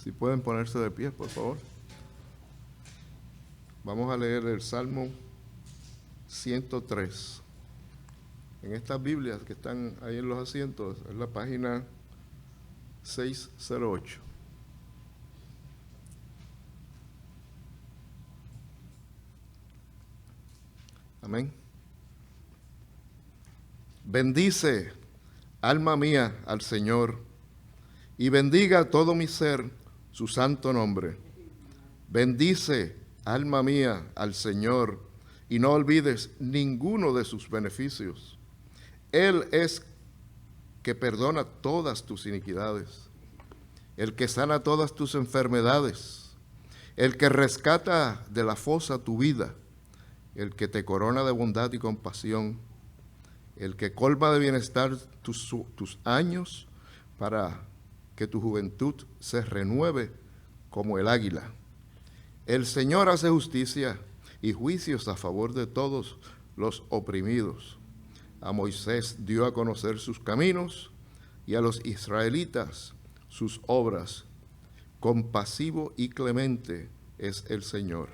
Si pueden ponerse de pie, por favor. Vamos a leer el Salmo 103. En estas Biblias que están ahí en los asientos, es la página 608. Amén. Bendice, alma mía, al Señor, y bendiga todo mi ser su santo nombre. Bendice, alma mía, al Señor, y no olvides ninguno de sus beneficios. Él es que perdona todas tus iniquidades, el que sana todas tus enfermedades, el que rescata de la fosa tu vida, el que te corona de bondad y compasión, el que colma de bienestar tus años para que tu juventud se renueve como el águila. El Señor hace justicia y juicios a favor de todos los oprimidos. A Moisés dio a conocer sus caminos y a los israelitas sus obras. Compasivo y clemente es el Señor.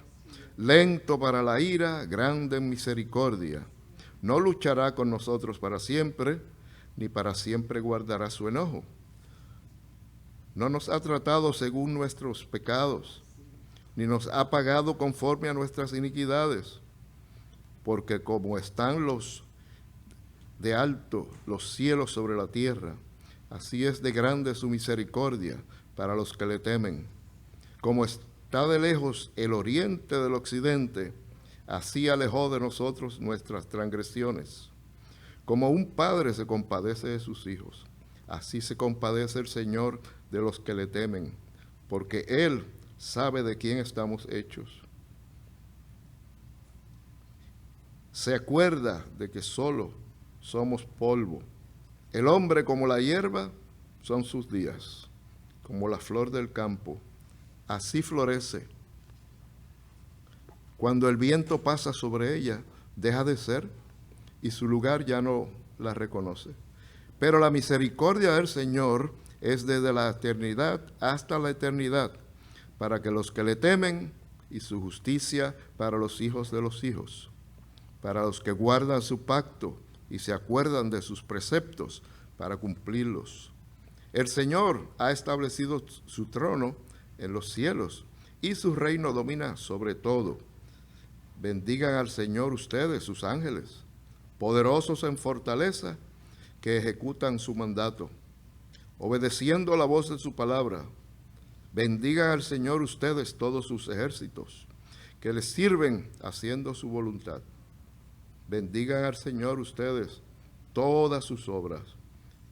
Lento para la ira, grande en misericordia. No luchará con nosotros para siempre, ni para siempre guardará su enojo. No nos ha tratado según nuestros pecados, ni nos ha pagado conforme a nuestras iniquidades, porque como están los de alto los cielos sobre la tierra, así es de grande su misericordia para los que le temen. Como está de lejos el oriente del occidente, así alejó de nosotros nuestras transgresiones. Como un padre se compadece de sus hijos, así se compadece el Señor de los que le temen, porque Él sabe de quién estamos hechos. Se acuerda de que solo somos polvo. El hombre como la hierba son sus días, como la flor del campo, así florece. Cuando el viento pasa sobre ella, deja de ser, y su lugar ya no la reconoce. Pero la misericordia del Señor es desde la eternidad hasta la eternidad, para que los que le temen, y su justicia para los hijos de los hijos, para los que guardan su pacto y se acuerdan de sus preceptos para cumplirlos. El Señor ha establecido su trono en los cielos, y su reino domina sobre todo. Bendigan al Señor ustedes, sus ángeles, poderosos en fortaleza, que ejecutan su mandato, obedeciendo la voz de su palabra. Bendigan al Señor ustedes todos sus ejércitos, que les sirven haciendo su voluntad. Bendigan al Señor ustedes todas sus obras,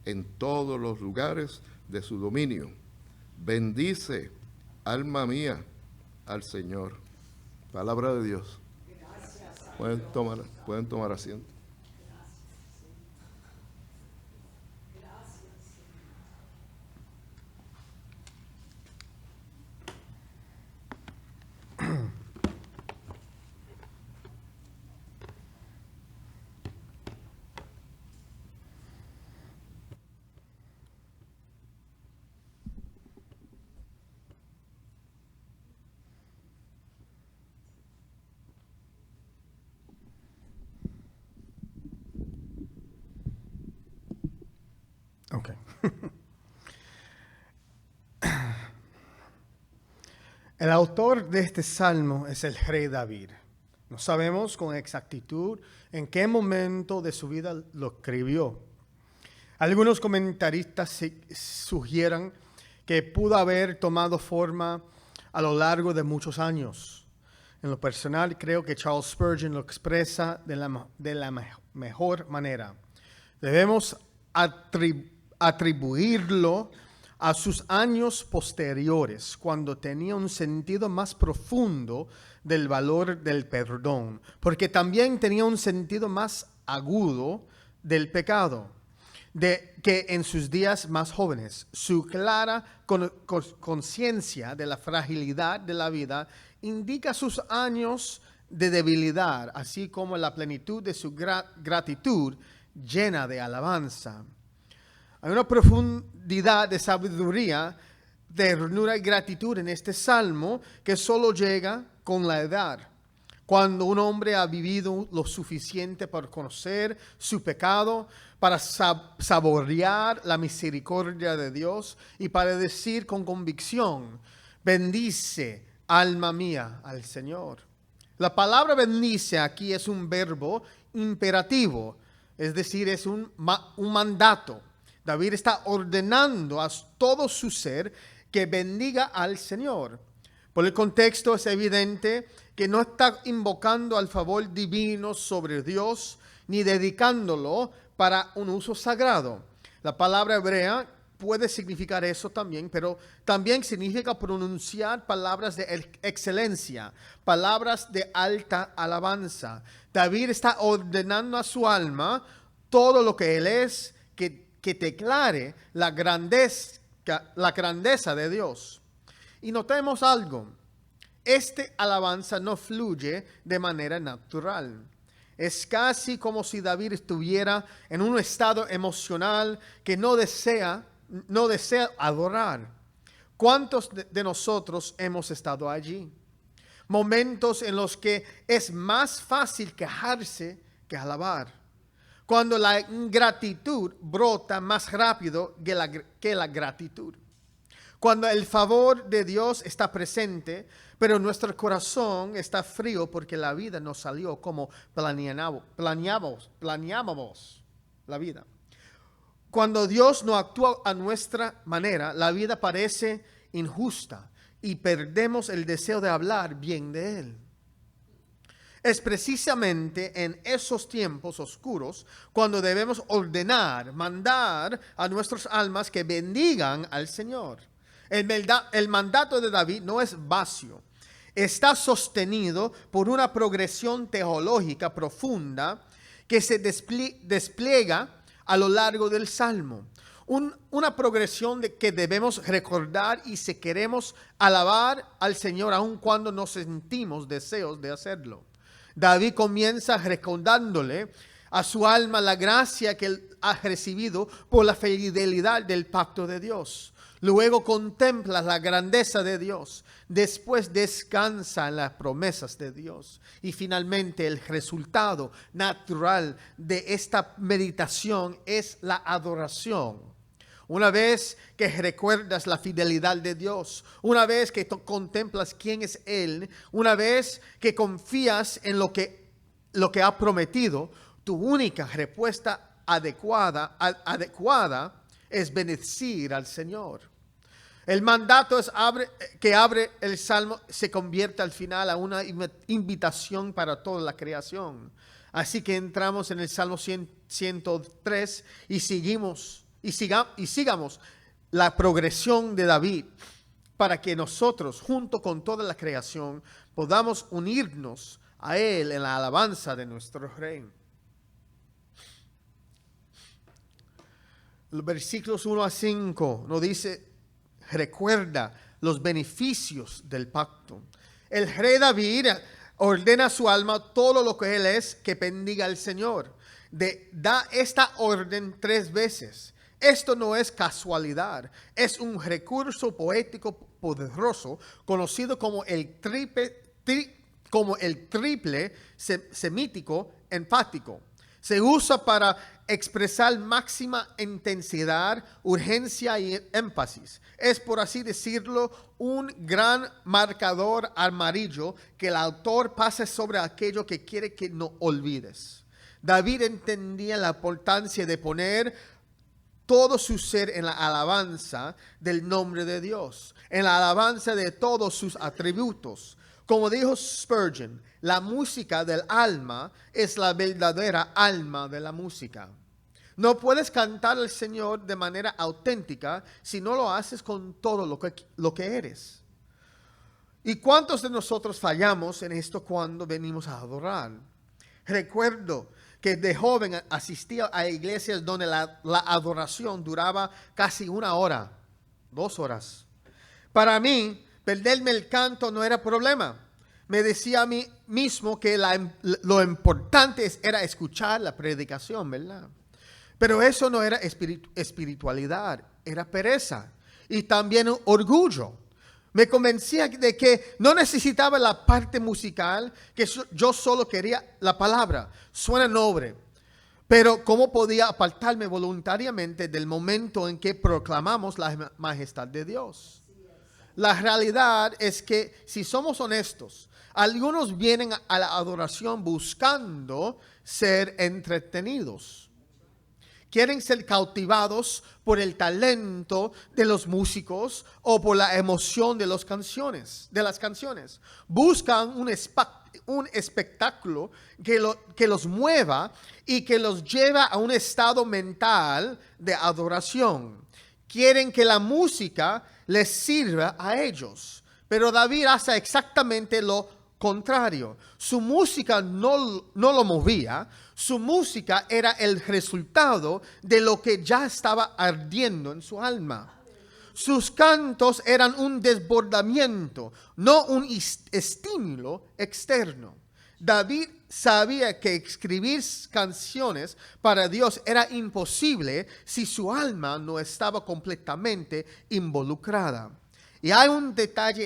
en todos los lugares de su dominio. Bendice, alma mía, al Señor. Palabra de Dios. Pueden tomar asiento. Ok. El autor de este salmo es el rey David. No sabemos con exactitud en qué momento de su vida lo escribió. Algunos comentaristas sugieren que pudo haber tomado forma a lo largo de muchos años. En lo personal, creo que Charles Spurgeon lo expresa de la mejor manera. Debemos atribuirlo a sus años posteriores, cuando tenía un sentido más profundo del valor del perdón, porque también tenía un sentido más agudo del pecado, que en sus días más jóvenes. Su clara conciencia de la fragilidad de la vida indica sus años de debilidad, así como la plenitud de su gratitud llena de alabanza. Hay una profundidad de sabiduría ternura y gratitud en este salmo que solo llega con la edad. Cuando un hombre ha vivido lo suficiente para conocer su pecado, para saborear la misericordia de Dios y para decir con convicción, bendice, alma mía, al Señor. La palabra bendice aquí es un verbo imperativo, es decir, es un mandato. David está ordenando a todo su ser que bendiga al Señor. Por el contexto es evidente que no está invocando al favor divino sobre Dios ni dedicándolo para un uso sagrado. La palabra hebrea puede significar eso también, pero también significa pronunciar palabras de excelencia, palabras de alta alabanza. David está ordenando a su alma todo lo que él es, que declare la grandeza de Dios. Y notemos algo, este alabanza no fluye de manera natural. Es casi como si David estuviera en un estado emocional que no desea adorar. ¿Cuántos de nosotros hemos estado allí? Momentos en los que es más fácil quejarse que alabar. Cuando la ingratitud brota más rápido que la gratitud. Cuando el favor de Dios está presente, pero nuestro corazón está frío porque la vida no salió como planeábamos la vida. Cuando Dios no actúa a nuestra manera, la vida parece injusta y perdemos el deseo de hablar bien de Él. Es precisamente en esos tiempos oscuros cuando debemos mandar a nuestras almas que bendigan al Señor. El mandato de David no es vacío. Está sostenido por una progresión teológica profunda que se despliega a lo largo del Salmo. Una progresión que debemos recordar y si queremos alabar al Señor aun cuando no sentimos deseos de hacerlo. David comienza recordándole a su alma la gracia que él ha recibido por la fidelidad del pacto de Dios. Luego contempla la grandeza de Dios. Después descansa en las promesas de Dios. Y finalmente el resultado natural de esta meditación es la adoración. Una vez que recuerdas la fidelidad de Dios, una vez que contemplas quién es Él, una vez que confías en lo que ha prometido, tu única respuesta adecuada es bendecir al Señor. El mandato que abre el Salmo se convierte al final a una invitación para toda la creación. Así que entramos en el Salmo 103 y sigamos la progresión de David para que nosotros, junto con toda la creación, podamos unirnos a Él en la alabanza de nuestro Rey. Los versículos 1 a 5 nos dice, recuerda los beneficios del pacto. El rey David ordena a su alma todo lo que él es, que bendiga al Señor. Da esta orden 3 veces. Esto no es casualidad, es un recurso poético poderoso conocido como el triple semítico enfático. Se usa para expresar máxima intensidad, urgencia y énfasis. Es, por así decirlo, un gran marcador amarillo que el autor pasa sobre aquello que quiere que no olvides. David entendía la importancia de poner todo su ser en la alabanza del nombre de Dios, en la alabanza de todos sus atributos. Como dijo Spurgeon, la música del alma es la verdadera alma de la música. No puedes cantar al Señor de manera auténtica si no lo haces con todo lo que eres. ¿Y cuántos de nosotros fallamos en esto cuando venimos a adorar? Recuerdo que de joven asistía a iglesias donde la adoración duraba casi 1 hora, 2 horas. Para mí, perderme el canto no era problema. Me decía a mí mismo que lo importante era escuchar la predicación, ¿verdad? Pero eso no era espiritualidad, era pereza. y también orgullo. Me convencía de que no necesitaba la parte musical, que yo solo quería la palabra. Suena noble, pero ¿cómo podía apartarme voluntariamente del momento en que proclamamos la majestad de Dios? La realidad es que, si somos honestos, algunos vienen a la adoración buscando ser entretenidos. Quieren ser cautivados por el talento de los músicos o por la emoción de las canciones. Buscan un espectáculo que los mueva y que los lleva a un estado mental de adoración. Quieren que la música les sirva a ellos. Pero David hace exactamente lo contrario. Su música no lo movía. Su música era el resultado de lo que ya estaba ardiendo en su alma. Sus cantos eran un desbordamiento, no un estímulo externo. David sabía que escribir canciones para Dios era imposible si su alma no estaba completamente involucrada. Y hay un detalle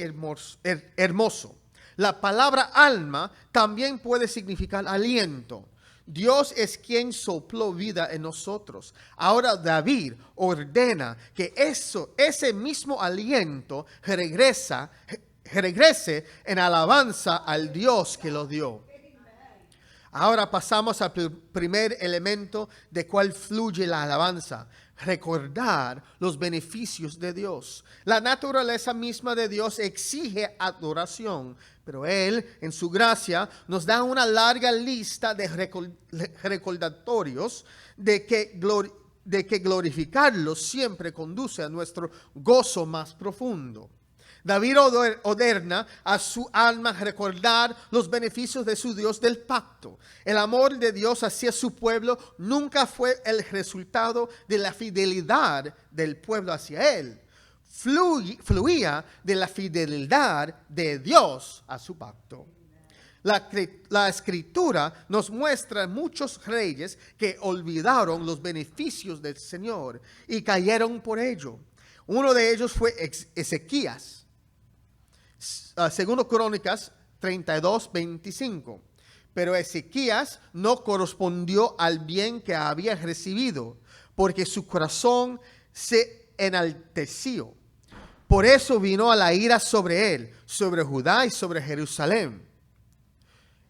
hermoso. La palabra alma también puede significar aliento. Dios es quien sopló vida en nosotros. Ahora David ordena que ese mismo aliento regrese en alabanza al Dios que lo dio. Ahora pasamos al primer elemento de cuál fluye la alabanza: recordar los beneficios de Dios. La naturaleza misma de Dios exige adoración, pero Él, en su gracia, nos da una larga lista de recordatorios de que glorificarlo siempre conduce a nuestro gozo más profundo. David ordena a su alma recordar los beneficios de su Dios del pacto. El amor de Dios hacia su pueblo nunca fue el resultado de la fidelidad del pueblo hacia Él. Fluía de la fidelidad de Dios a su pacto. La escritura nos muestra muchos reyes que olvidaron los beneficios del Señor y cayeron por ello. Uno de ellos fue Ezequías. Segundo Crónicas 32:25. Pero Ezequías no correspondió al bien que había recibido, porque su corazón se enalteció. Por eso vino a la ira sobre él, sobre Judá y sobre Jerusalén.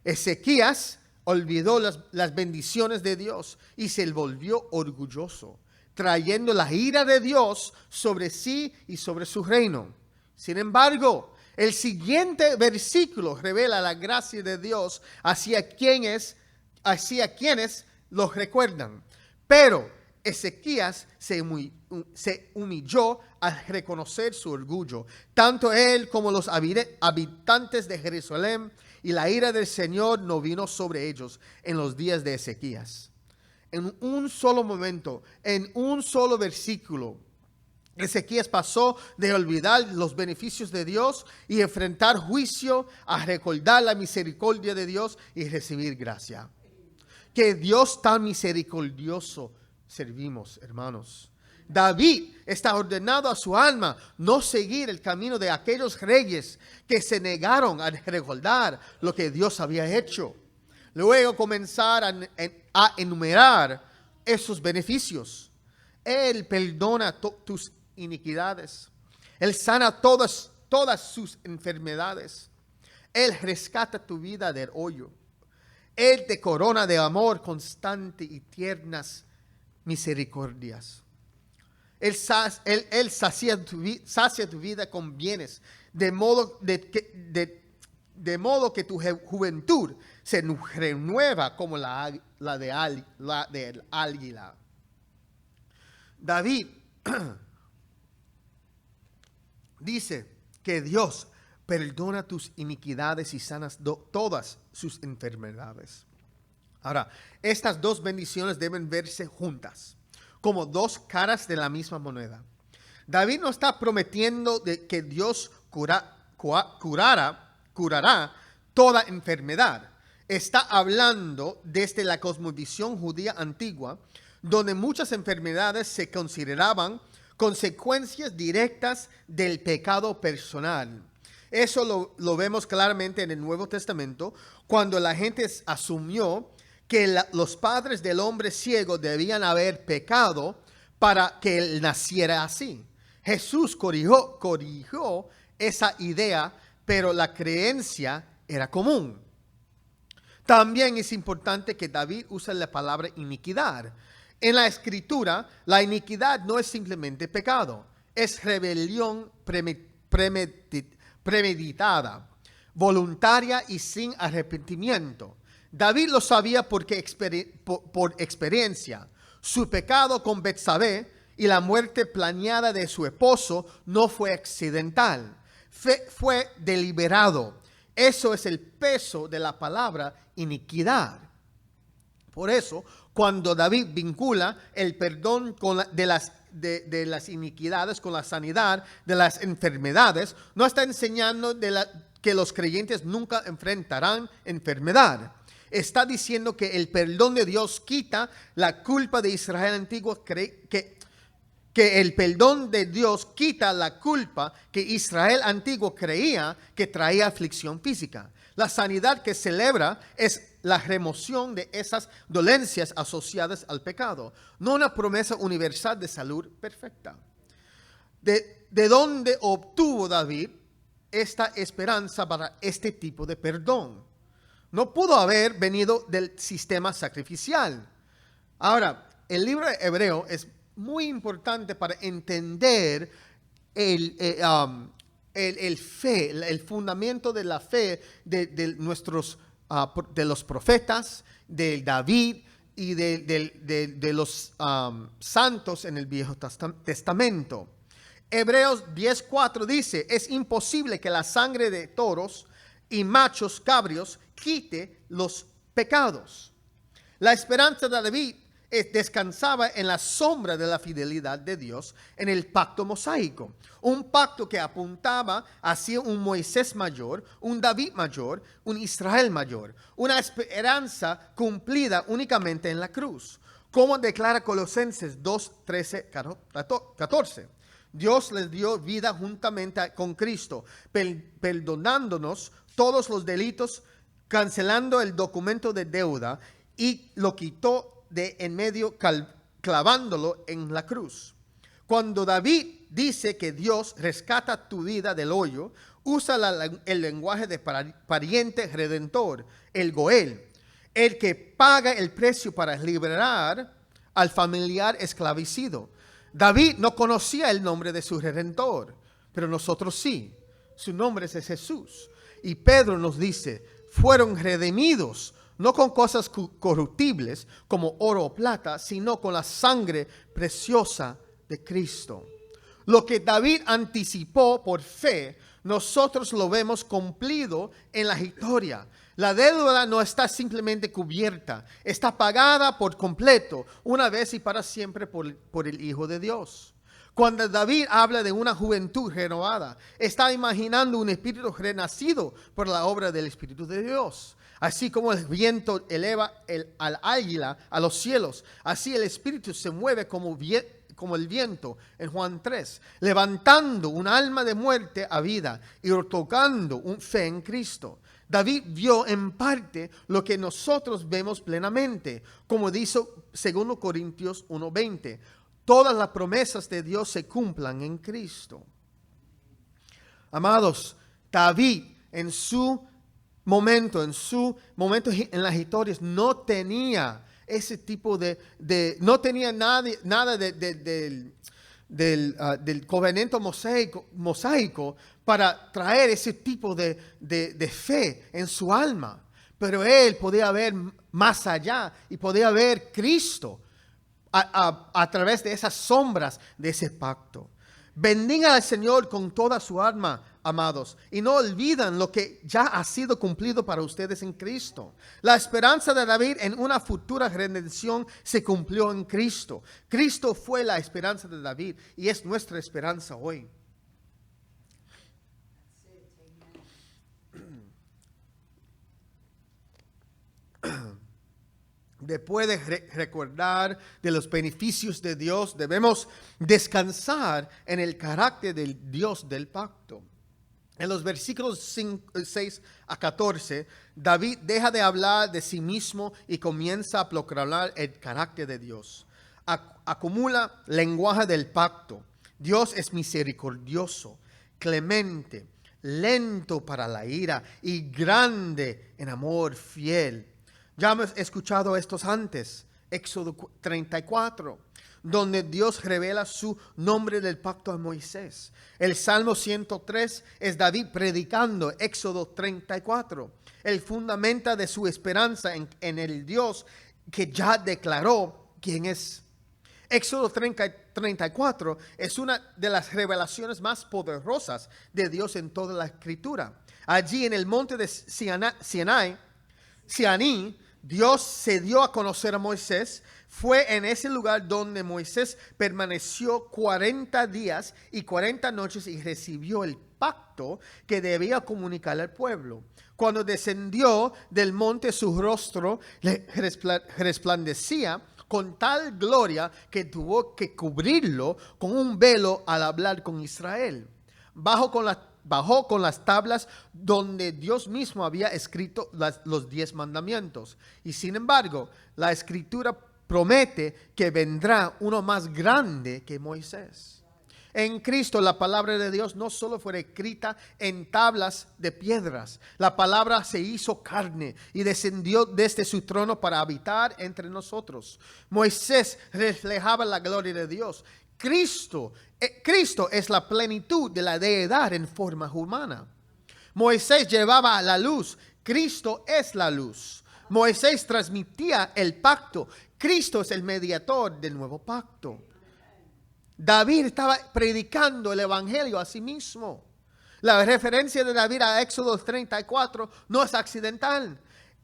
Ezequías olvidó las bendiciones de Dios y se volvió orgulloso, trayendo la ira de Dios sobre sí y sobre su reino. Sin embargo, el siguiente versículo revela la gracia de Dios hacia quienes los recuerdan. Pero Ezequías se humilló al reconocer su orgullo, tanto él como los habitantes de Jerusalén, y la ira del Señor no vino sobre ellos en los días de Ezequías. En un solo momento, en un solo versículo, Ezequías pasó de olvidar los beneficios de Dios y enfrentar juicio a recordar la misericordia de Dios y recibir gracia. Que Dios tan misericordioso servimos, hermanos. David está ordenado a su alma no seguir el camino de aquellos reyes que se negaron a recordar lo que Dios había hecho. Luego comenzar a enumerar esos beneficios. Él perdona tus iniquidades. Él sana todas sus enfermedades. Él rescata tu vida del hoyo. Él te corona de amor constante y tiernas misericordias. Él sacia tu vida con bienes, de modo que tu juventud se renueva como la del águila. David dice que Dios perdona tus iniquidades y sanas todas sus enfermedades. Ahora, estas dos bendiciones deben verse juntas, como dos caras de la misma moneda. David no está prometiendo que Dios curará toda enfermedad. Está hablando desde la cosmovisión judía antigua, donde muchas enfermedades se consideraban consecuencias directas del pecado personal. Eso lo vemos claramente en el Nuevo Testamento, cuando la gente asumió que los padres del hombre ciego debían haber pecado para que él naciera así. Jesús corrigió esa idea, pero la creencia era común. También es importante que David use la palabra iniquidad. En la Escritura, la iniquidad no es simplemente pecado, es rebelión premeditada, voluntaria y sin arrepentimiento. David lo sabía por experiencia. Su pecado con Betsabé y la muerte planeada de su esposo no fue accidental, fue deliberado. Eso es el peso de la palabra iniquidad. Por eso, cuando David vincula el perdón de las iniquidades con la sanidad de las enfermedades, no está enseñando que los creyentes nunca enfrentarán enfermedad. Está diciendo que el perdón de Dios quita la culpa de Israel antiguo, que el perdón de Dios quita la culpa que Israel antiguo creía que traía aflicción física. La sanidad que celebra es la remoción de esas dolencias asociadas al pecado, no una promesa universal de salud perfecta. ¿De dónde obtuvo David esta esperanza para este tipo de perdón? No pudo haber venido del sistema sacrificial. Ahora, el libro de Hebreo es muy importante para entender el fundamento de la fe de los profetas, de David y de los santos en el Viejo Testamento. Hebreos 10:4 dice: es imposible que la sangre de toros y machos cabríos quite los pecados. La esperanza de David descansaba en la sombra de la fidelidad de Dios en el pacto mosaico, un pacto que apuntaba hacia un Moisés mayor, un David mayor, un Israel mayor, una esperanza cumplida únicamente en la cruz, como declara Colosenses 2:13-14. Dios les dio vida juntamente con Cristo, perdonándonos todos los delitos, cancelando el documento de deuda y lo quitó de en medio, clavándolo en la cruz. Cuando David dice que Dios rescata tu vida del hoyo, usa el lenguaje de pariente redentor, el Goel, el que paga el precio para liberar al familiar esclavecido. David no conocía el nombre de su redentor, pero nosotros sí. Su nombre es Jesús. Y Pedro nos dice: fueron redimidos no con cosas corruptibles como oro o plata, sino con la sangre preciosa de Cristo. Lo que David anticipó por fe, nosotros lo vemos cumplido en la historia. La deuda no está simplemente cubierta, está pagada por completo, una vez y para siempre por el Hijo de Dios. Cuando David habla de una juventud renovada, está imaginando un espíritu renacido por la obra del Espíritu de Dios. Así como el viento eleva al águila a los cielos, así el Espíritu se mueve como el viento en Juan 3, levantando un alma de muerte a vida y otorgando un fe en Cristo. David vio en parte lo que nosotros vemos plenamente, como dice 2 Corintios 1:20. Todas las promesas de Dios se cumplan en Cristo. Amados, David en su momento en las historias no tenía ese tipo no tenía nada del covenanto mosaico para traer ese tipo de fe en su alma. Pero él podía ver más allá y podía ver Cristo a través de esas sombras de ese pacto. Bendigan al Señor con toda su alma, amados, y no olvidan lo que ya ha sido cumplido para ustedes en Cristo. La esperanza de David en una futura redención se cumplió en Cristo. Cristo fue la esperanza de David y es nuestra esperanza hoy. Después de recordar de los beneficios de Dios, debemos descansar en el carácter del Dios del pacto. En los versículos 6 a 14, David deja de hablar de sí mismo y comienza a proclamar el carácter de Dios. Acumula lenguaje del pacto. Dios es misericordioso, clemente, lento para la ira y grande en amor, fiel. Ya hemos escuchado estos antes, Éxodo 34, donde Dios revela su nombre del pacto a Moisés. El Salmo 103 es David predicando Éxodo 34. Él fundamenta de su esperanza en el Dios que ya declaró quién es. Éxodo 34 es una de las revelaciones más poderosas de Dios en toda la Escritura. Allí en el monte de Sinaí, Dios se dio a conocer a Moisés. Fue en ese lugar donde Moisés permaneció 40 días y 40 noches y recibió el pacto que debía comunicar al pueblo. Cuando descendió del monte, su rostro resplandecía con tal gloria que tuvo que cubrirlo con un velo al hablar con Israel. Bajó con las tablas donde Dios mismo había escrito los 10 mandamientos. Y sin embargo, la Escritura promete que vendrá uno más grande que Moisés. En Cristo la palabra de Dios no solo fue escrita en tablas de piedras. La palabra se hizo carne y descendió desde su trono para habitar entre nosotros. Moisés reflejaba la gloria de Dios. Cristo es la plenitud de la deidad en forma humana. Moisés llevaba la luz. Cristo es la luz. Moisés transmitía el pacto. Cristo es el mediador del nuevo pacto. David estaba predicando el evangelio a sí mismo. La referencia de David a Éxodo 34 no es accidental.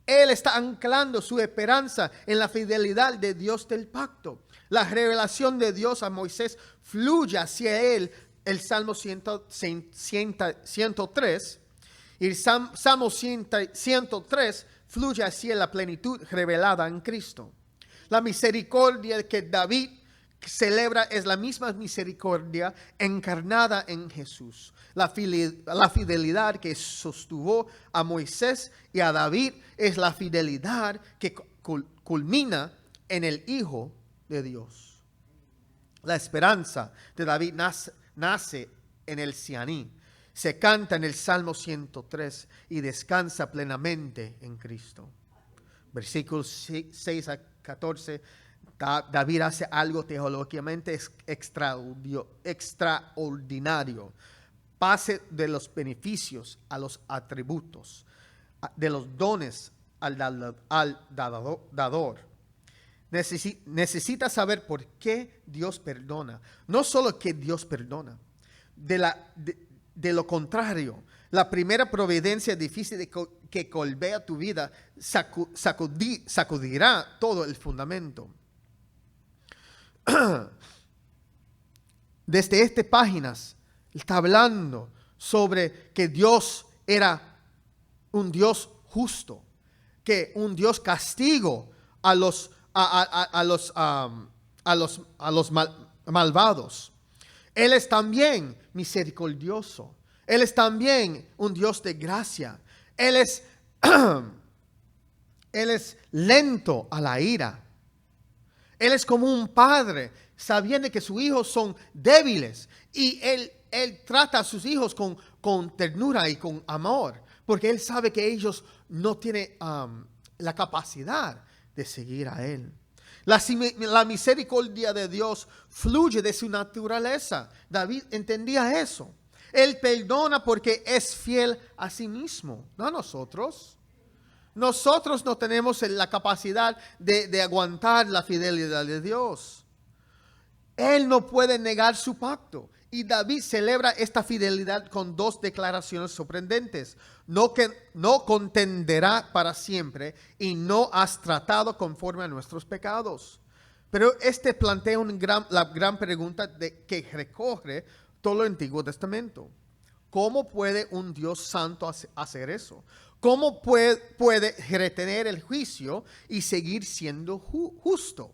Él está anclando su esperanza en la fidelidad de Dios del pacto. La revelación de Dios a Moisés fluye hacia él, el Salmo 103. Y el Salmo 103 fluye hacia la plenitud revelada en Cristo. La misericordia que David celebra es la misma misericordia encarnada en Jesús. La fidelidad que sostuvo a Moisés y a David es la fidelidad que culmina en el Hijo de Dios. La esperanza de David nace en el Sinaí. Se canta en el Salmo 103 y descansa plenamente en Cristo. Versículos 6 a 14. David hace algo teológicamente extraordinario. Pase de los beneficios a los atributos, de los dones al dador. Necesita saber por qué Dios perdona. No solo que Dios perdona. De lo contrario, la primera providencia difícil que golpea tu vida sacudirá todo el fundamento. Desde estas páginas está hablando sobre que Dios era un Dios justo, que un Dios castigo a los malvados. Él es también misericordioso. Él es también un Dios de gracia. Él es lento a la ira. Él es como un padre, sabiendo que sus hijos son débiles. Y él trata a sus hijos con ternura y con amor. Porque él sabe que ellos no tienen la capacidad de seguir a él. La misericordia de Dios fluye de su naturaleza. David entendía eso. Él perdona porque es fiel a sí mismo, no a nosotros. Nosotros no tenemos la capacidad de aguantar la fidelidad de Dios. Él no puede negar su pacto. Y David celebra esta fidelidad con dos declaraciones sorprendentes. No contenderá para siempre y no has tratado conforme a nuestros pecados. Pero plantea la gran pregunta que recorre todo el Antiguo Testamento. ¿Cómo puede un Dios santo hacer eso? ¿Cómo puede retener el juicio y seguir siendo justo?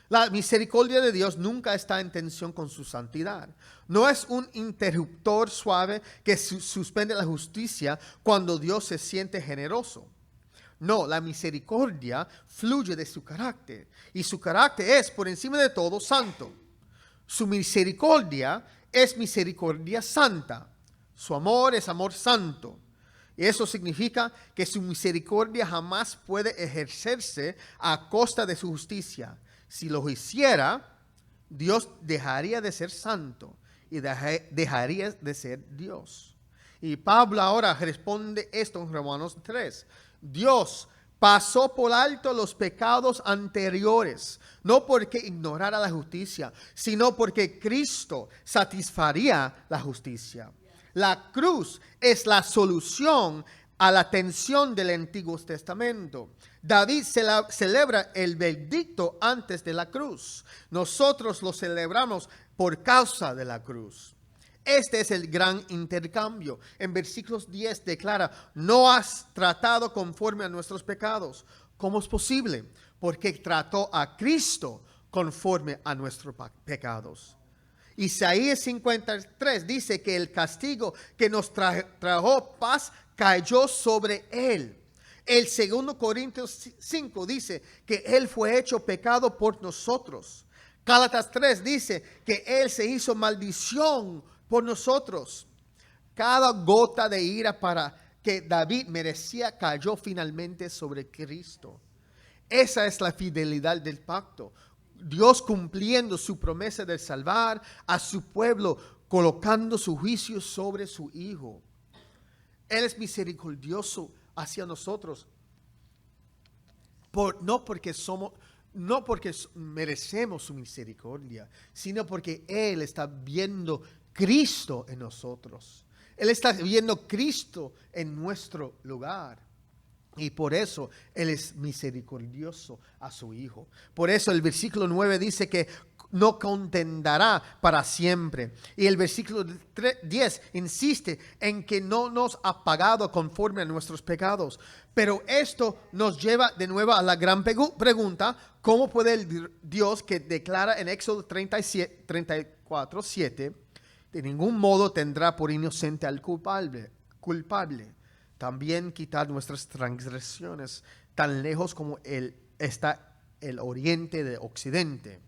La misericordia de Dios nunca está en tensión con su santidad. No es un interruptor suave que suspende la justicia cuando Dios se siente generoso. No, la misericordia fluye de su carácter y su carácter es, por encima de todo, santo. Su misericordia es misericordia santa. Su amor es amor santo. Y eso significa que su misericordia jamás puede ejercerse a costa de su justicia. Si lo hiciera, Dios dejaría de ser santo y dejaría de ser Dios. Y Pablo ahora responde esto en Romanos 3. Dios pasó por alto los pecados anteriores, no porque ignorara la justicia, sino porque Cristo satisfaría la justicia. La cruz es la solución a la tensión del Antiguo Testamento. David celebra el veredicto antes de la cruz. Nosotros lo celebramos por causa de la cruz. Este es el gran intercambio. En versículos 10 declara, no has tratado conforme a nuestros pecados. ¿Cómo es posible? Porque trató a Cristo conforme a nuestros pecados. Isaías 53 dice que el castigo que nos trajo paz cayó sobre él. El 2 Corintios 5 dice que él fue hecho pecado por nosotros. Gálatas 3 dice que él se hizo maldición por nosotros. Cada gota de ira para que David merecía cayó finalmente sobre Cristo. Esa es la fidelidad del pacto. Dios cumpliendo su promesa de salvar a su pueblo, colocando su juicio sobre su Hijo. Él es misericordioso hacia nosotros, no porque merecemos su misericordia, sino porque Él está viendo Cristo en nosotros. Él está viendo Cristo en nuestro lugar. Y por eso Él es misericordioso a su Hijo. Por eso el versículo 9 dice que no condenará para siempre. Y el versículo 10 insiste en que no nos ha pagado conforme a nuestros pecados. Pero esto nos lleva de nuevo a la gran pregunta: ¿cómo puede el Dios que declara en Éxodo 34:7 de ningún modo tendrá por inocente al culpable? También quitar nuestras transgresiones tan lejos como está el oriente del occidente.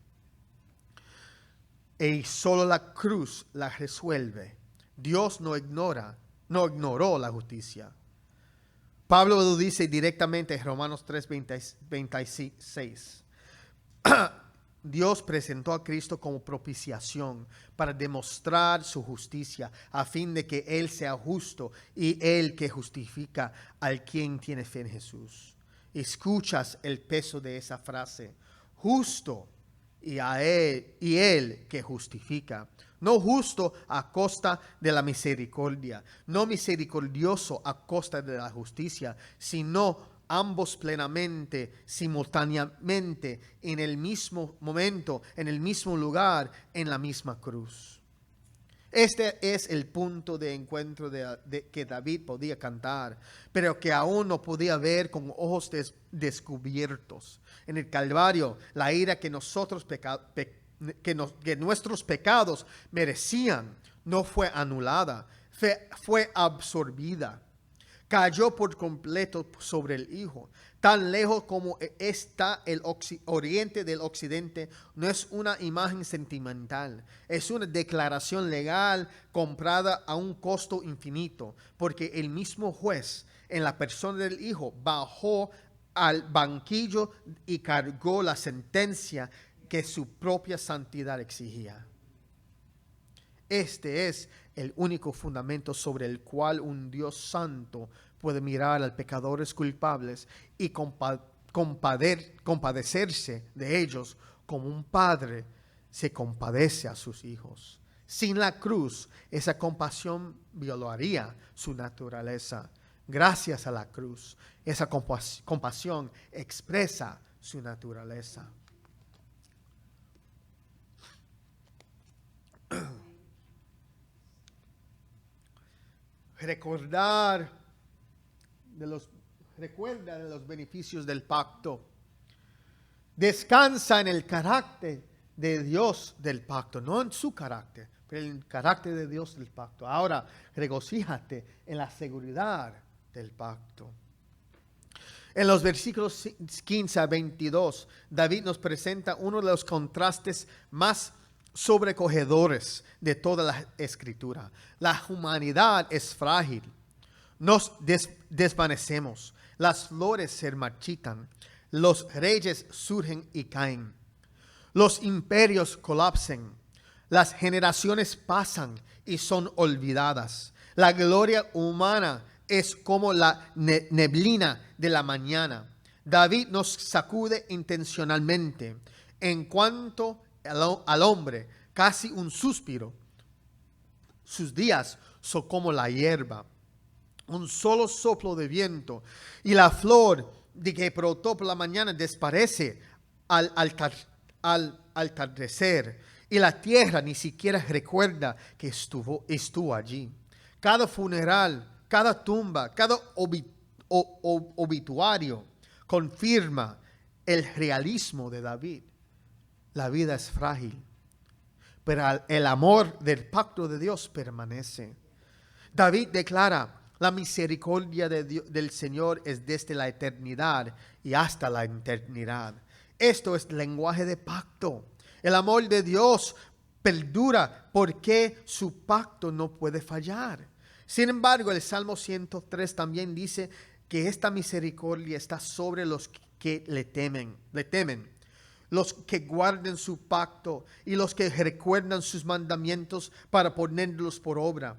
Y solo la cruz la resuelve. Dios no ignoró la justicia. Pablo lo dice directamente en Romanos 3:26. Dios presentó a Cristo como propiciación para demostrar su justicia, a fin de que Él sea justo y Él que justifica al quien tiene fe en Jesús. Escuchas el peso de esa frase: justo y Él que justifica. No justo a costa de la misericordia, no misericordioso a costa de la justicia, sino ambos plenamente, simultáneamente, en el mismo momento, en el mismo lugar, en la misma cruz. Este es el punto de encuentro que David podía cantar, pero que aún no podía ver con ojos descubiertos. En el Calvario, la ira que nuestros pecados merecían no fue anulada, fue absorbida. Cayó por completo sobre el Hijo. Tan lejos como está el oriente del occidente, no es una imagen sentimental, es una declaración legal comprada a un costo infinito, porque el mismo juez, en la persona del Hijo, bajó al banquillo y cargó la sentencia que su propia santidad exigía. Este es el único fundamento sobre el cual un Dios santo puede mirar a pecadores culpables y compadecerse de ellos como un padre se compadece a sus hijos. Sin la cruz, esa compasión violaría su naturaleza. Gracias a la cruz, esa compasión expresa su naturaleza. recuerda de los beneficios del pacto. Descansa en el carácter de Dios del pacto, no en su carácter, pero en el carácter de Dios del pacto. Ahora, regocíjate en la seguridad del pacto. En los versículos 15 a 22, David nos presenta uno de los contrastes más sobrecogedores de toda la escritura. La humanidad es frágil. Nos desvanecemos. Las flores se marchitan. Los reyes surgen y caen. Los imperios colapsan. Las generaciones pasan y son olvidadas. La gloria humana es como la neblina de la mañana. David nos sacude intencionalmente. En cuanto al hombre, casi un suspiro. Sus días son como la hierba, un solo soplo de viento, y la flor de que brotó por la mañana desaparece al atardecer, y la tierra ni siquiera recuerda que estuvo allí. Cada funeral, cada tumba, cada obituario confirma el realismo de David. La vida es frágil, pero el amor del pacto de Dios permanece. David declara: la misericordia del Señor es desde la eternidad y hasta la eternidad. Esto es lenguaje de pacto. El amor de Dios perdura porque su pacto no puede fallar. Sin embargo, el Salmo 103 también dice que esta misericordia está sobre los que le temen, los que guarden su pacto y los que recuerdan sus mandamientos para ponerlos por obra.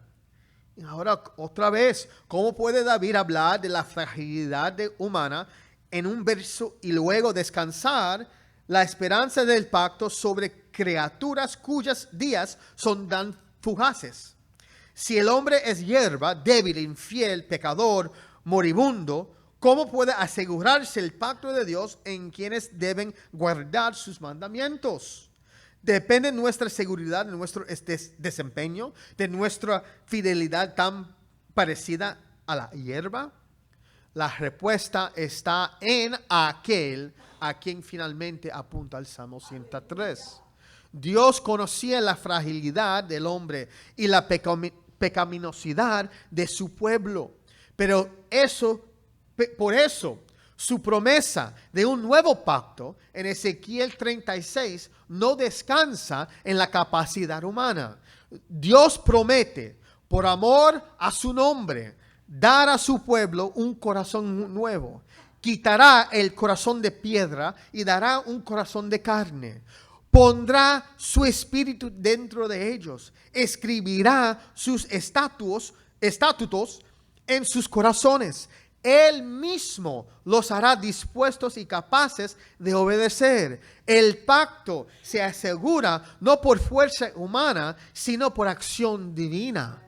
Y ahora, otra vez, ¿cómo puede David hablar de la fragilidad humana en un verso y luego descansar la esperanza del pacto sobre criaturas cuyos días son tan fugaces? Si el hombre es hierba, débil, infiel, pecador, moribundo, ¿cómo puede asegurarse el pacto de Dios en quienes deben guardar sus mandamientos? ¿Depende nuestra seguridad de nuestro desempeño, de nuestra fidelidad tan parecida a la hierba? La respuesta está en aquel a quien finalmente apunta el Salmo 103. Dios conocía la fragilidad del hombre y la pecaminosidad de su pueblo, pero por eso su promesa de un nuevo pacto en Ezequiel 36 no descansa en la capacidad humana. Dios promete, por amor a su nombre, dar a su pueblo un corazón nuevo. Quitará el corazón de piedra y dará un corazón de carne. Pondrá su espíritu dentro de ellos. Escribirá sus estatutos en sus corazones. Él mismo los hará dispuestos y capaces de obedecer. El pacto se asegura no por fuerza humana, sino por acción divina.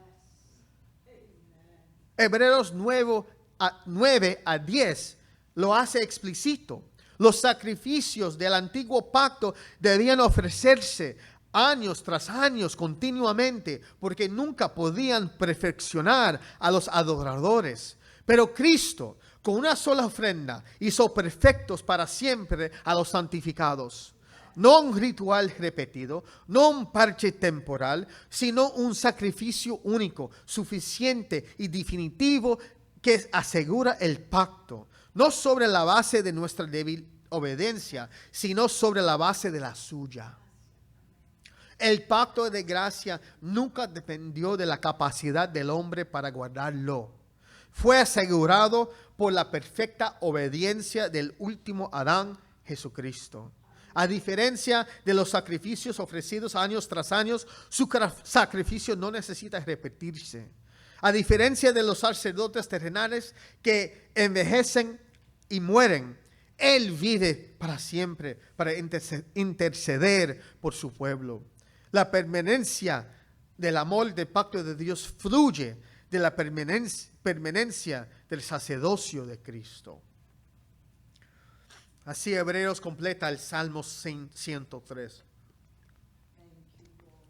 Hebreos 9 a 10 lo hace explícito. Los sacrificios del antiguo pacto debían ofrecerse años tras años continuamente, porque nunca podían perfeccionar a los adoradores. Pero Cristo, con una sola ofrenda, hizo perfectos para siempre a los santificados. No un ritual repetido, no un parche temporal, sino un sacrificio único, suficiente y definitivo que asegura el pacto, no sobre la base de nuestra débil obediencia, sino sobre la base de la suya. El pacto de gracia nunca dependió de la capacidad del hombre para guardarlo. Fue asegurado por la perfecta obediencia del último Adán, Jesucristo. A diferencia de los sacrificios ofrecidos años tras años, su sacrificio no necesita repetirse. A diferencia de los sacerdotes terrenales que envejecen y mueren, Él vive para siempre para interceder por su pueblo. La permanencia del amor del pacto de Dios fluye de la permanencia del sacerdocio de Cristo. Así Hebreos completa el Salmo 103.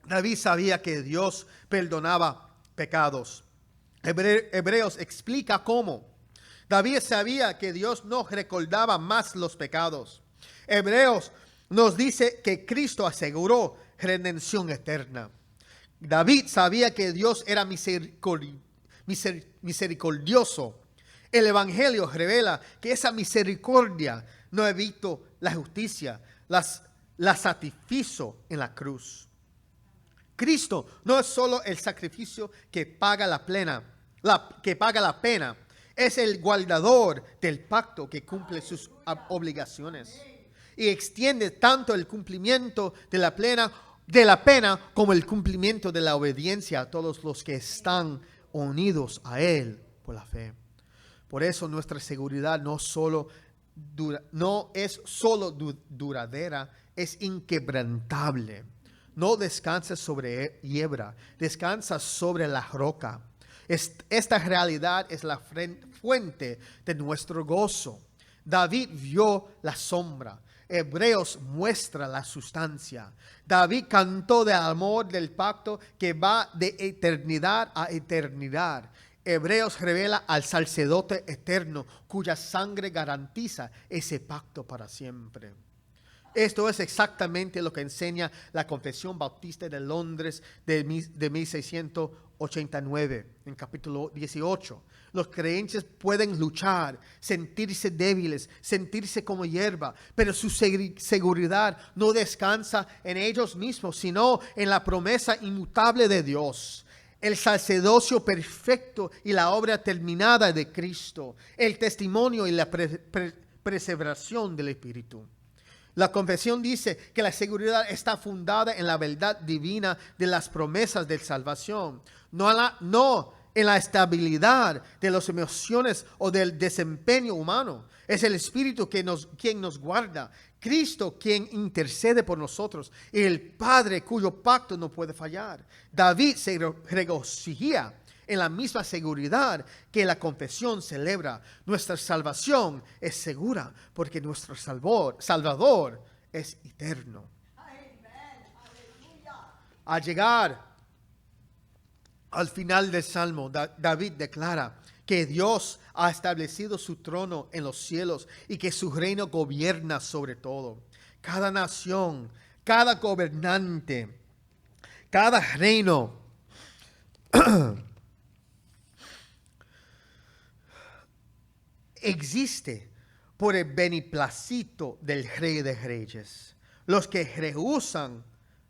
David sabía que Dios perdonaba pecados. Hebreos explica cómo. David sabía que Dios no recordaba más los pecados. Hebreos nos dice que Cristo aseguró redención eterna. David sabía que Dios era misericordioso. El Evangelio revela que esa misericordia no evitó la justicia, la satisfizo en la cruz. Cristo no es solo el sacrificio que paga la pena, es el guardador del pacto que cumple sus obligaciones y extiende tanto el cumplimiento de la pena como el cumplimiento de la obediencia a todos los que están unidos a Él por la fe. Por eso nuestra seguridad no es solo duradera, es inquebrantable. No descansa sobre hierba, descansa sobre la roca. Esta realidad es la fuente de nuestro gozo. David vio la sombra. Hebreos muestra la sustancia. David cantó del amor del pacto que va de eternidad a eternidad. Hebreos revela al sacerdote eterno cuya sangre garantiza ese pacto para siempre. Esto es exactamente lo que enseña la Confesión Bautista de Londres de 1689, en capítulo 18. Los creyentes pueden luchar, sentirse débiles, sentirse como hierba, pero su seguridad no descansa en ellos mismos, sino en la promesa inmutable de Dios. El sacerdocio perfecto y la obra terminada de Cristo, el testimonio y la perseveración del Espíritu. La confesión dice que la seguridad está fundada en la verdad divina de las promesas de salvación, no en la estabilidad de las emociones o del desempeño humano. Es el Espíritu quien nos guarda, Cristo quien intercede por nosotros y el Padre cuyo pacto no puede fallar. David se regocija en la misma seguridad que la confesión celebra. Nuestra salvación es segura porque nuestro Salvador es eterno. Al llegar al final del Salmo, David declara que Dios ha establecido su trono en los cielos y que su reino gobierna sobre todo. Cada nación, cada gobernante, cada reino existe por el beneplácito del Rey de Reyes. Los que rehúsan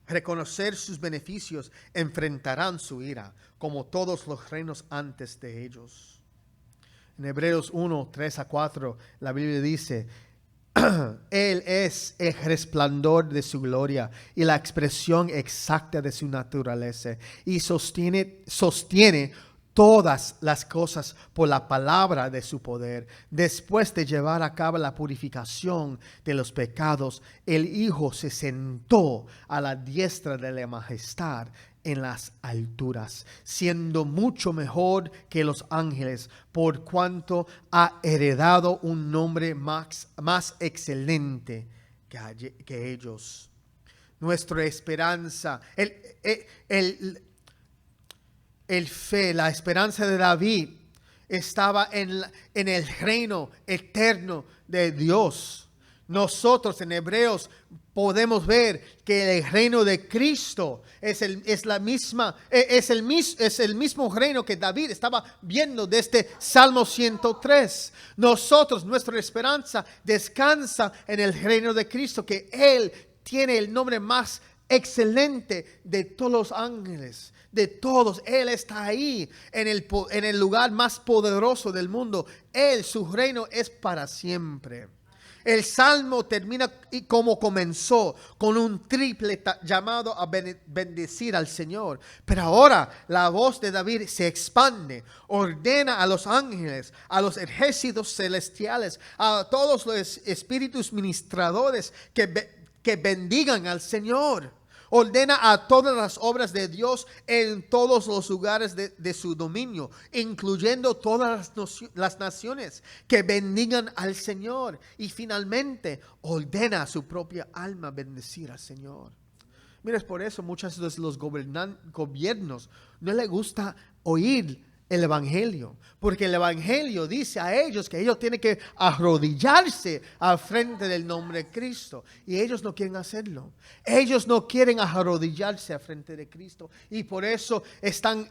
reconocer sus beneficios enfrentarán su ira, como todos los reinos antes de ellos. En Hebreos 1, 3 a 4, la Biblia dice: Él es el resplandor de su gloria y la expresión exacta de su naturaleza, y sostiene todas las cosas por la palabra de su poder. Después de llevar a cabo la purificación de los pecados, el Hijo se sentó a la diestra de la majestad en las alturas, siendo mucho mejor que los ángeles, por cuanto ha heredado un nombre más excelente que ellos. Nuestra esperanza, la esperanza de David estaba en el reino eterno de Dios. Nosotros en Hebreos podemos ver que el reino de Cristo es el mismo reino que David estaba viendo desde Salmo 103. Nuestra esperanza descansa en el reino de Cristo, que Él tiene el nombre más excelente de todos los ángeles. De todos, Él está ahí en el lugar más poderoso del mundo. Su reino es para siempre. El Salmo termina como comenzó, con un triple llamado a bendecir al Señor. Pero ahora la voz de David se expande, ordena a los ángeles, a los ejércitos celestiales, a todos los espíritus ministradores que bendigan al Señor. Ordena a todas las obras de Dios en todos los lugares de su dominio, incluyendo todas las naciones, que bendigan al Señor. Y finalmente ordena a su propia alma bendecir al Señor. Mira, es por eso muchas veces los gobiernos no les gusta oír el evangelio, porque el evangelio dice a ellos que ellos tienen que arrodillarse al frente del nombre de Cristo, y ellos no quieren hacerlo. Ellos no quieren arrodillarse al frente de Cristo, y por eso están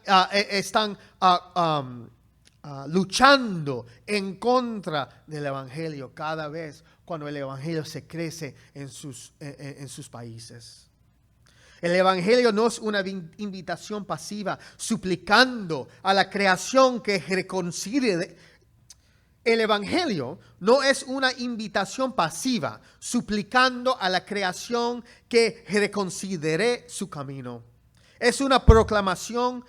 luchando en contra del evangelio cada vez cuando el evangelio se crece en sus países. El evangelio no es una invitación pasiva suplicando a la creación que reconcilie. El evangelio no es una invitación pasiva suplicando a la creación que reconsidere su camino. Es una proclamación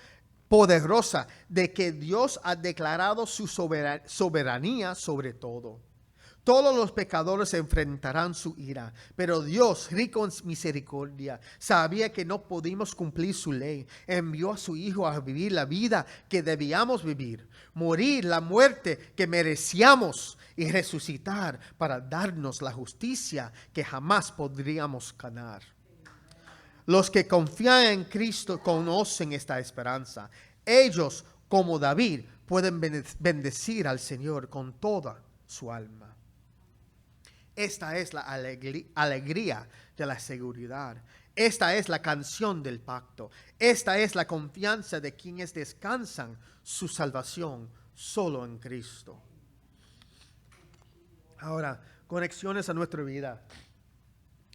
poderosa de que Dios ha declarado su soberanía sobre todo. Todos los pecadores enfrentarán su ira, pero Dios, rico en misericordia, sabía que no podíamos cumplir su ley. Envió a su Hijo a vivir la vida que debíamos vivir, morir la muerte que merecíamos y resucitar para darnos la justicia que jamás podríamos ganar. Los que confían en Cristo conocen esta esperanza. Ellos, como David, pueden bendecir al Señor con toda su alma. Esta es la alegría de la seguridad. Esta es la canción del pacto. Esta es la confianza de quienes descansan su salvación solo en Cristo. Ahora, conexiones a nuestra vida.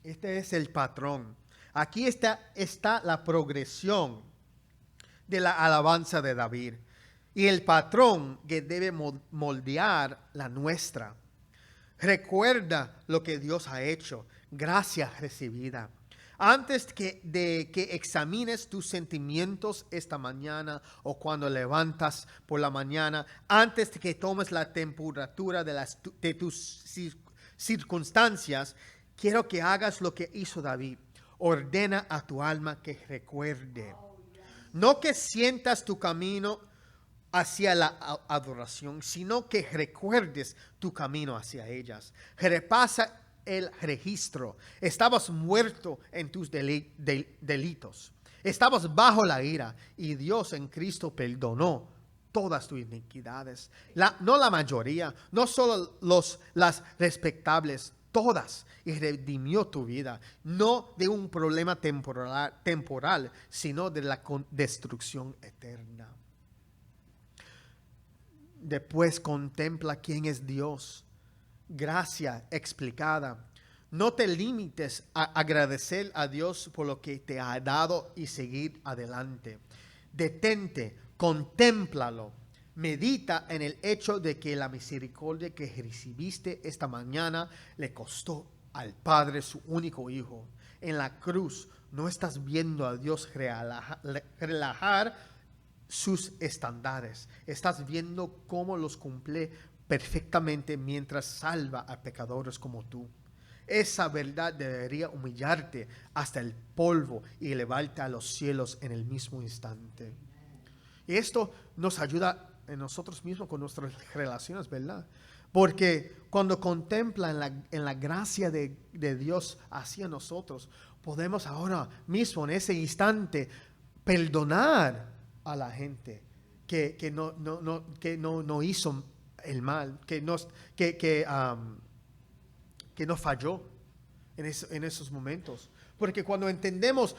Este es el patrón. Aquí está la progresión de la alabanza de David y el patrón que debe moldear la nuestra. Recuerda lo que Dios ha hecho, gracia recibida. Antes de que examines tus sentimientos esta mañana o cuando levantas por la mañana, antes de que tomes la temperatura de tus circunstancias, quiero que hagas lo que hizo David. Ordena a tu alma que recuerde. No que sientas tu camino hacia la adoración, sino que recuerdes tu camino hacia ellas. Repasa el registro. Estabas muerto en tus delitos. Estabas bajo la ira y Dios en Cristo perdonó todas tus iniquidades. No la mayoría, no solo las respetables, todas, y redimió tu vida, no de un problema temporal, sino de la destrucción eterna. Después contempla quién es Dios. Gracia explicada. No te limites a agradecer a Dios por lo que te ha dado y seguir adelante. Detente, contémplalo. Medita en el hecho de que la misericordia que recibiste esta mañana le costó al Padre su único Hijo. En la cruz no estás viendo a Dios relajar sus estándares. Estás viendo cómo los cumple perfectamente mientras salva a pecadores como tú. Esa verdad debería humillarte hasta el polvo y elevarte a los cielos en el mismo instante. Y esto nos ayuda en nosotros mismos con nuestras relaciones, ¿verdad? Porque cuando contemplan en la gracia de Dios hacia nosotros, podemos ahora mismo en ese instante perdonar a la gente que no hizo el mal, que no falló en esos momentos. Porque cuando entendemos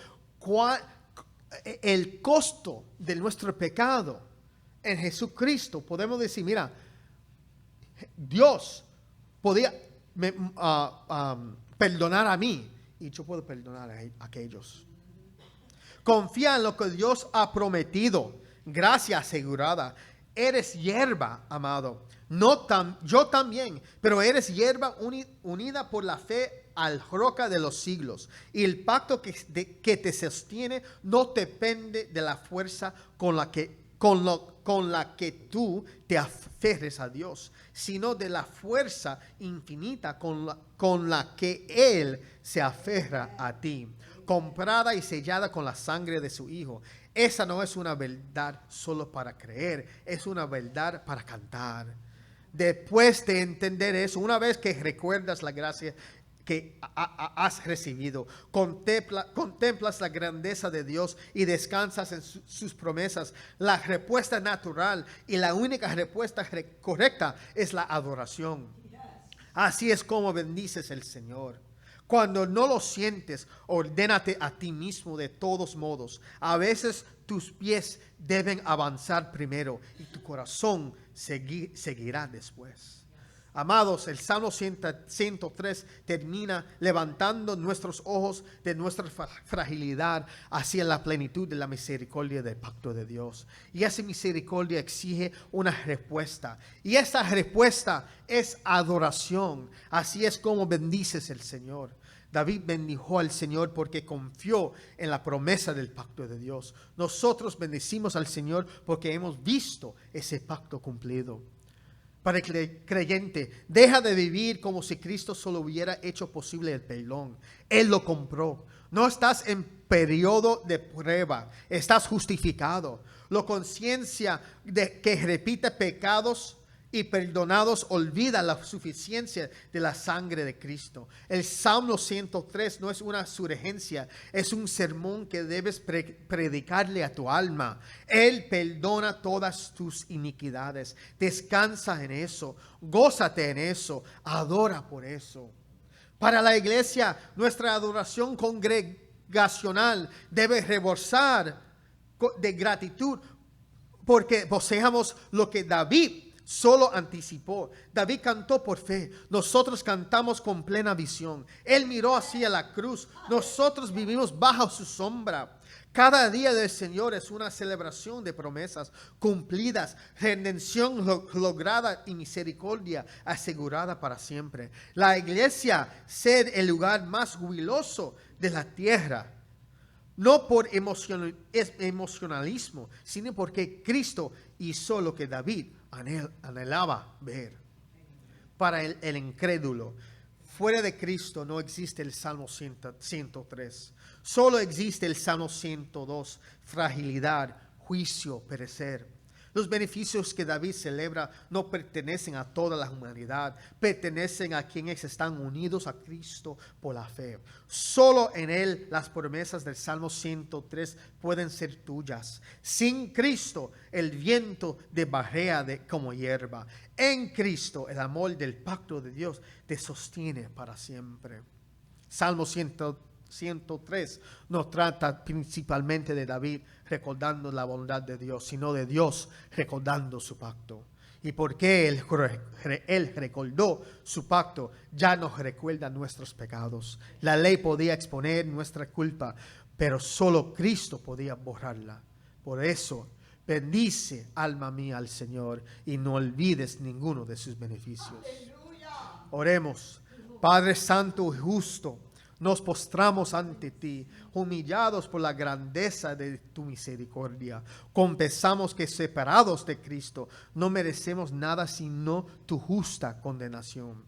el costo de nuestro pecado en Jesucristo, podemos decir, mira, Dios podía perdonar a mí y yo puedo perdonar a aquellos. Confía en lo que Dios ha prometido. Gracia asegurada. Eres hierba, amado. Yo también, pero eres hierba unida por la fe al roca de los siglos. Y el pacto que te sostiene no depende de la fuerza con la que tú te aferres a Dios, sino de la fuerza infinita con la que Él se aferra a ti, comprada y sellada con la sangre de su Hijo. Esa no es una verdad solo para creer, es una verdad para cantar. Después de entender eso, una vez que recuerdas la gracia que has recibido. Contemplas la grandeza de Dios y descansas en sus promesas. La respuesta natural y la única respuesta correcta es la adoración. Así es como bendices al Señor. Cuando no lo sientes, ordénate a ti mismo de todos modos. A veces tus pies deben avanzar primero y tu corazón seguirá después. Amados, el Salmo 103 termina levantando nuestros ojos de nuestra fragilidad hacia la plenitud de la misericordia del pacto de Dios. Y esa misericordia exige una respuesta. Y esa respuesta es adoración. Así es como bendices al Señor. David bendijo al Señor porque confió en la promesa del pacto de Dios. Nosotros bendecimos al Señor porque hemos visto ese pacto cumplido. Para el creyente, deja de vivir como si Cristo solo hubiera hecho posible el perdón. Él lo compró. No estás en periodo de prueba, estás justificado. La conciencia de que repite pecados y perdonados olvida la suficiencia de la sangre de Cristo. El Salmo 103 no es una sugerencia, es un sermón que debes predicarle a tu alma. Él perdona todas tus iniquidades. Descansa en eso, gózate en eso, adora por eso. Para la iglesia, nuestra adoración congregacional debe rebosar de gratitud porque poseamos lo que David solo anticipó. David cantó por fe. Nosotros cantamos con plena visión. Él miró hacia la cruz. Nosotros vivimos bajo su sombra. Cada día del Señor es una celebración de promesas cumplidas, redención lograda y misericordia asegurada para siempre. La iglesia ser el lugar más jubiloso de la tierra. No por emocionalismo, sino porque Cristo hizo lo que David anhelaba ver. Para el incrédulo, fuera de Cristo no existe el Salmo 103. Solo existe el Salmo 102, fragilidad, juicio, perecer. Los beneficios que David celebra no pertenecen a toda la humanidad, pertenecen a quienes están unidos a Cristo por la fe. Solo en Él las promesas del Salmo 103 pueden ser tuyas. Sin Cristo el viento de bajea como hierba. En Cristo el amor del pacto de Dios te sostiene para siempre. Salmo 103 no trata principalmente de David recordando la bondad de Dios, sino de Dios recordando su pacto. Y porque Él recordó su pacto, ya nos recuerda nuestros pecados. La ley podía exponer nuestra culpa, pero solo Cristo podía borrarla. Por eso, bendice, alma mía, al Señor y no olvides ninguno de sus beneficios. Oremos. Padre Santo y justo, nos postramos ante ti, humillados por la grandeza de tu misericordia. Confesamos que separados de Cristo no merecemos nada sino tu justa condenación.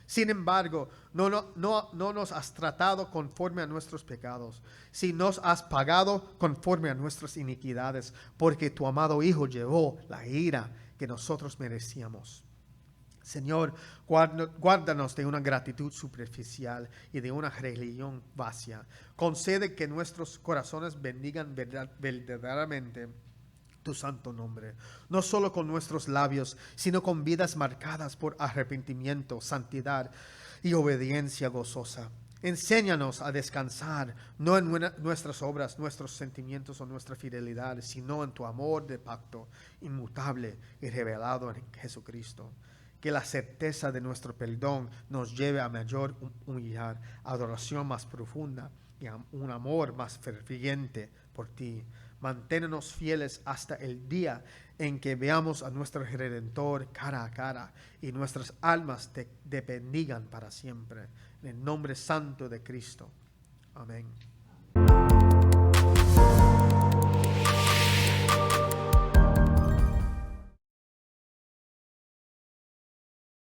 Sin embargo, no nos has tratado conforme a nuestros pecados, sino nos has pagado conforme a nuestras iniquidades, porque tu amado Hijo llevó la ira que nosotros merecíamos. Señor, guárdanos de una gratitud superficial y de una religión vacía. Concede que nuestros corazones bendigan verdaderamente tu santo nombre, no solo con nuestros labios, sino con vidas marcadas por arrepentimiento, santidad y obediencia gozosa. Enséñanos a descansar, no en nuestras obras, nuestros sentimientos o nuestra fidelidad, sino en tu amor de pacto inmutable y revelado en Jesucristo. Que la certeza de nuestro perdón nos lleve a mayor humildad, adoración más profunda y a un amor más ferviente por ti. Manténnos fieles hasta el día en que veamos a nuestro Redentor cara a cara y nuestras almas te bendigan para siempre. En el nombre santo de Cristo. Amén.